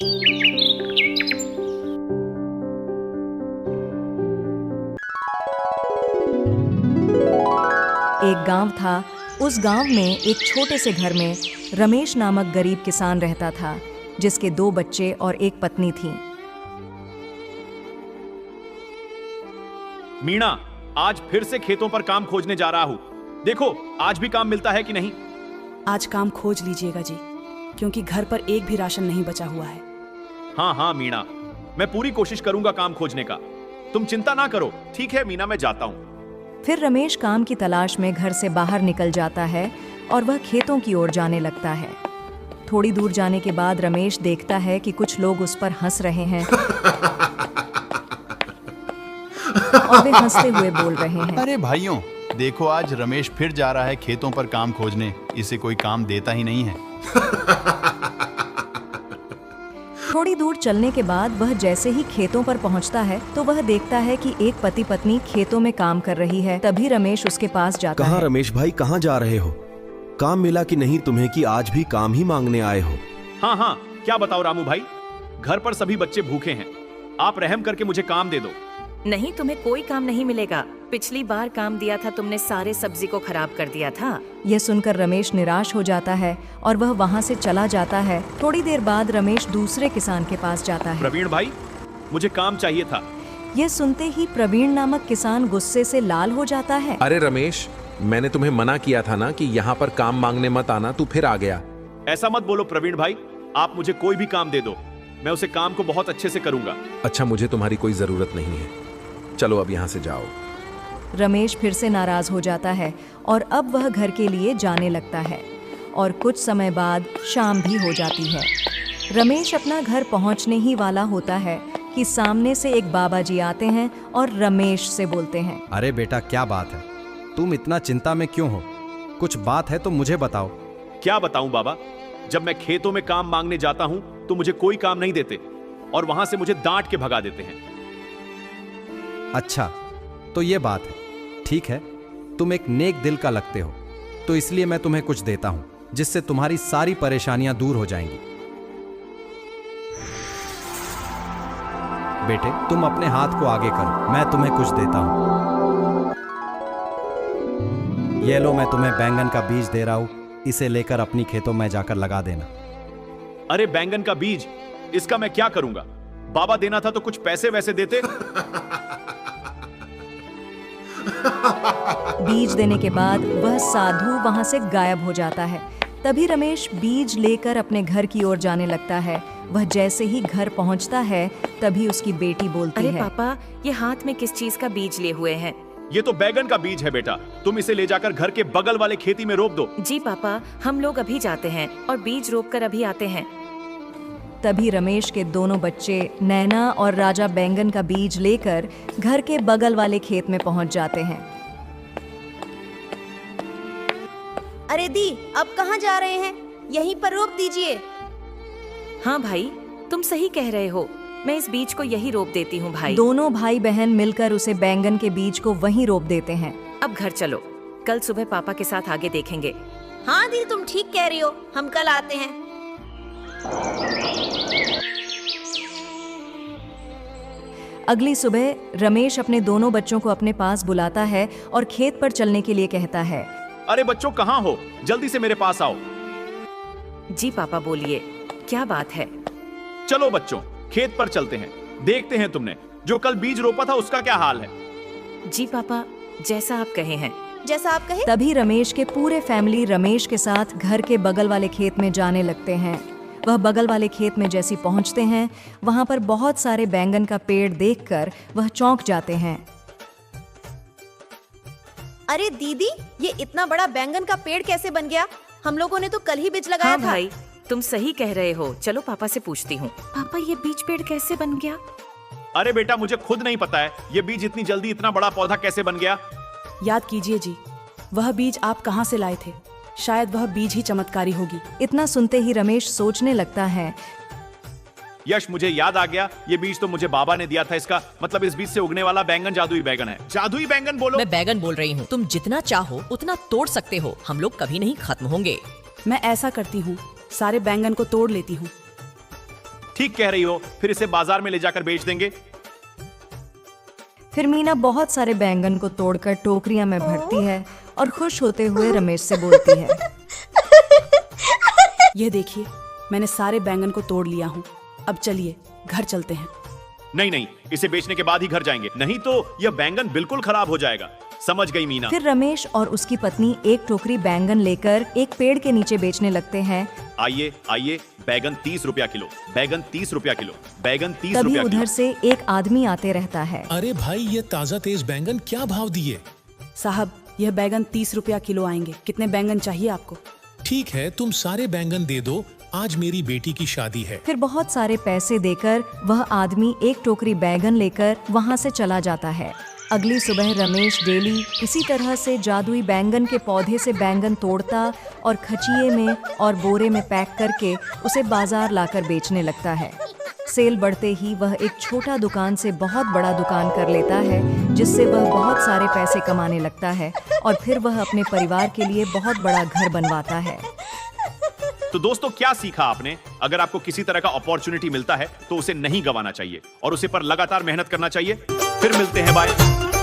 एक गांव था। उस गांव में एक छोटे से घर में रमेश नामक गरीब किसान रहता था, जिसके 2 बच्चे और एक पत्नी थी। मीणा, आज फिर से खेतों पर काम खोजने जा रहा हूँ। देखो आज भी काम मिलता है कि नहीं। आज काम खोज लीजिएगा जी, क्योंकि घर पर एक भी राशन नहीं बचा हुआ है। हाँ हाँ मीणा, मैं पूरी कोशिश करूंगा काम खोजने का। तुम चिंता ना करो। ठीक है मीना, मैं जाता हूँ। फिर रमेश काम की तलाश में घर से बाहर निकल जाता है और वह खेतों की ओर जाने लगता है। थोड़ी दूर जाने के बाद रमेश देखता है कि कुछ लोग उस पर हंस रहे हैं और वे हंसते हुए बोल रहे हैं, अरे भाइयों, देखो आज रमेश फिर जा रहा है खेतों पर काम खोजने। इसे कोई काम देता ही नहीं है। थोड़ी दूर चलने के बाद वह जैसे ही खेतों पर पहुंचता है तो वह देखता है कि एक पति पत्नी खेतों में काम कर रही है। तभी रमेश उसके पास जाता है। कहाँ रमेश भाई, कहाँ जा रहे हो? काम मिला कि नहीं तुम्हें कि आज भी काम ही मांगने आए हो? हाँ हाँ, क्या बताओ रामू भाई, घर पर सभी बच्चे भूखे हैं। आप रहम करके मुझे काम दे दो। नहीं, तुम्हें कोई काम नहीं मिलेगा। पिछली बार काम दिया था तुमने, सारे सब्जी को खराब कर दिया था। यह सुनकर रमेश निराश हो जाता है और वह वहां से चला जाता है। थोड़ी देर बाद रमेश दूसरे किसान के पास जाता है। प्रवीण भाई, मुझे काम चाहिए था। यह सुनते ही प्रवीण नामक किसान गुस्से से लाल हो जाता है। अरे रमेश, मैंने तुम्हें मना किया था ना कि यहाँ पर काम मांगने मत आना, तू फिर आ गया। ऐसा मत बोलो प्रवीण भाई, आप मुझे कोई भी काम दे दो, मैं उसे काम को बहुत अच्छे से करूंगा। अच्छा, मुझे तुम्हारी कोई जरूरत नहीं है, चलो अब यहाँ से जाओ। रमेश फिर से नाराज हो जाता है और अब वह घर के लिए जाने लगता है और कुछ समय बाद शाम भी हो जाती है। रमेश अपना घर पहुंचने ही वाला होता है कि सामने से एक बाबा जी आते हैं और रमेश से बोलते हैं, अरे बेटा, क्या बात है? तुम इतना चिंता में क्यों हो? कुछ बात है तो मुझे बताओ। क्या बताऊं बाबा, जब मैं खेतों में काम मांगने जाता हूं तो मुझे कोई काम नहीं देते और वहां से मुझे डांट के भगा देते हैं। अच्छा, तो ये बात है। ठीक है, तुम एक नेक दिल का लगते हो, तो इसलिए मैं तुम्हें कुछ देता हूं, जिससे तुम्हारी सारी परेशानियां दूर हो जाएंगी। बेटे, तुम अपने हाथ को आगे करो, मैं तुम्हें कुछ देता हूं। ये लो, मैं तुम्हें बैंगन का बीज दे रहा हूं, इसे लेकर अपनी खेतों में जाकर लगा देना। अरे बैंगन का बीज, इसका मैं क्या करूंगा? बाबा देना था तो कुछ पैसे वैसे देते। बीज देने के बाद वह साधु वहां से गायब हो जाता है। तभी रमेश बीज लेकर अपने घर की ओर जाने लगता है। वह जैसे ही घर पहुंचता है तभी उसकी बेटी बोलती अरे है, पापा, ये हाथ में किस चीज का बीज लिए हुए हैं? ये तो बैगन का बीज है बेटा, तुम इसे ले जाकर घर के बगल वाले खेती में रोप दो। जी पापा, हम लोग अभी जाते हैं और बीज रोप कर अभी आते हैं। तभी रमेश के दोनों बच्चे नैना और राजा बैंगन का बीज लेकर घर के बगल वाले खेत में पहुंच जाते हैं। अरे दी, अब कहाँ जा रहे हैं? यहीं पर रोप दीजिए। हाँ भाई, तुम सही कह रहे हो, मैं इस बीज को यही रोप देती हूँ भाई। दोनों भाई बहन मिलकर उसे बैंगन के बीज को वहीं रोप देते हैं। अब घर चलो, कल सुबह पापा के साथ आगे देखेंगे। हाँ दी, तुम ठीक कह रही हो, हम कल आते हैं। अगली सुबह रमेश अपने दोनों बच्चों को अपने पास बुलाता है और खेत पर चलने के लिए कहता है। अरे बच्चों, कहाँ हो? जल्दी से मेरे पास आओ। जी पापा, बोलिए, क्या बात है? चलो बच्चों, खेत पर चलते हैं, देखते हैं तुमने जो कल बीज रोपा था उसका क्या हाल है। जी पापा, जैसा आप कहे हैं। जैसा आप कहे। तभी रमेश के पूरे फैमिली रमेश के साथ घर के बगल वाले खेत में जाने लगते हैं। वह बगल वाले खेत में जैसे पहुंचते हैं, वहां पर बहुत सारे बैंगन का पेड़ देखकर वह चौंक जाते हैं। अरे दीदी, ये इतना बड़ा बैंगन का पेड़ कैसे बन गया? हम लोगों ने तो कल ही बीज लगाया हाँ था। भाई, तुम सही कह रहे हो। चलो पापा से पूछती हूँ। पापा, ये बीज पेड़ कैसे बन गया? अरे बेटा, मुझे खुद नहीं पता है ये बीज इतनी जल्दी इतना बड़ा पौधा कैसे बन गया। याद कीजिए जी, वह बीज आप कहाँ से लाए थे? शायद वह बीज ही चमत्कारी होगी। इतना सुनते ही रमेश सोचने लगता है, यश, मुझे याद आ गया, ये बीज तो मुझे बाबा ने दिया था। इसका मतलब इस बीज से उगने वाला बैंगन जादुई बैंगन है। जादुई बैंगन बोलो। मैं बैंगन बोल रही हूँ। तुम जितना चाहो उतना तोड़ सकते हो, हम लोग कभी नहीं खत्म होंगे। मैं ऐसा करती हूँ, सारे बैंगन को तोड़ लेती हूँ। ठीक कह रही हो, फिर इसे बाजार में ले जाकर बेच देंगे। फिर मीना बहुत सारे बैंगन को तोड़कर टोकरियां में भरती है और खुश होते हुए रमेश से बोलती है, ये देखिए, मैंने सारे बैंगन को तोड़ लिया हूँ। अब चलिए घर चलते हैं। नहीं नहीं, इसे बेचने के बाद ही घर जाएंगे, नहीं तो यह बैंगन बिल्कुल खराब हो जाएगा। समझ गई मीना। फिर रमेश और उसकी पत्नी एक टोकरी बैंगन लेकर एक पेड़ के नीचे बेचने लगते हैं। आइए आइए, बैगन 30 रुपया किलो, बैगन 30 रुपया किलो, बैगन 30 तभी रुपया उधर किलो। से एक आदमी आते रहता है। अरे भाई, ये ताजा तेज बैंगन क्या भाव दिए? साहब, यह बैंगन 30 रुपया किलो आएंगे। कितने बैंगन चाहिए आपको? ठीक है, तुम सारे बैंगन दे दो, आज मेरी बेटी की शादी है। फिर बहुत सारे पैसे देकर वह आदमी एक टोकरी बैंगन लेकर वहां से चला जाता है। अगली सुबह रमेश डेली इसी तरह से जादुई बैंगन के पौधे से बैंगन तोड़ता और खचिए में और बोरे में पैक करके उसे बाजार लाकर बेचने लगता है। सेल बढ़ते ही वह एक छोटा दुकान से बहुत बड़ा दुकान कर लेता है, जिससे वह बहुत सारे पैसे कमाने लगता है और फिर वह अपने परिवार के लिए बहुत बड़ा घर बनवाता है। तो दोस्तों, क्या सीखा आपने? अगर आपको किसी तरह का अपॉर्चुनिटी मिलता है तो उसे नहीं गंवाना चाहिए और उसे पर लगातार मेहनत करना चाहिए। फिर मिलते हैं, बाय।